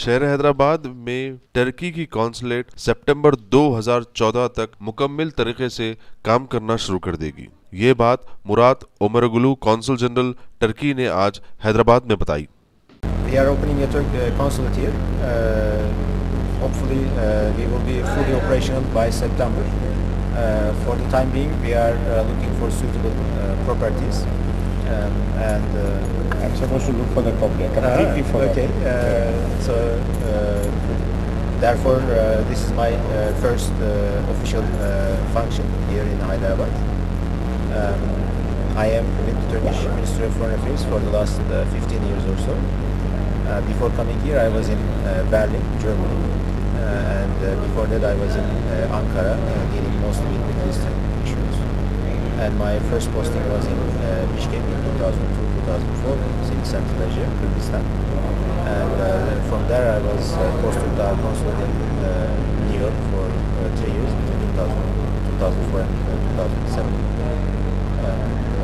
शहर हैदराबाद में टर्की की कॉन्सुलेट सितंबर 2014 तक मुकम्मल तरीके से काम करना शुरू कर देगी। ये बात मुरात ओमरगलू कौंसल जनरल टर्की ने आज हैदराबाद में बताई। We are opening a consulate here. Hopefully, we will be fully operational by September. For the time being, we are looking for suitable properties, and I'm supposed to look for the copy. Completely forgot. Okay. Therefore, this is my first official function here in Hyderabad. I am with the Turkish Ministry of Foreign Affairs for the last 15 years or so. Before coming here, I was in Berlin, Germany, and before that I was in Ankara, dealing mostly with Middle Eastern issues. And my first posting was in Bishkek in 2002-2004, in Central Asia, Kyrgyzstan. And from there I was posted to our consulate in New York for 3 years, between 2004 and 2007.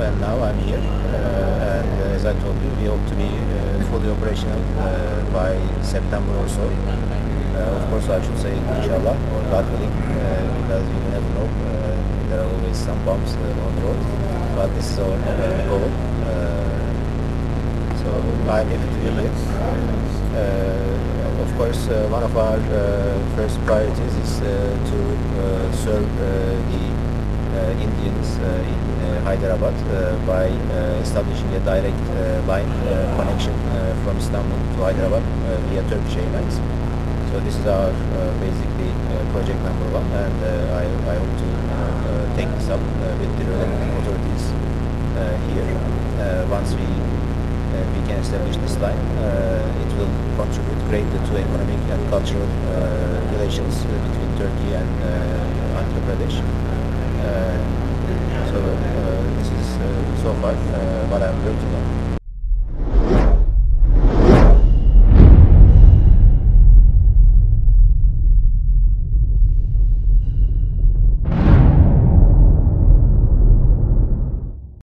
And now I'm here, and as I told you, we hope to be fully operational by September or so. Of course, I should say inshallah or God willing, because you never know. There are always some bumps on the road, but this is our goal. So I'm happy to be here. Of course, one of our first priorities is to serve the Indians in Hyderabad by establishing a direct line connection from Istanbul to Hyderabad via Turkish Airlines. So this is our basically project number one, and I hope to take this up with the relevant authorities here. Once we can establish this line, it will contribute greatly to economic and cultural relations between Turkey and Andhra Pradesh. So this is so far what I'm working on.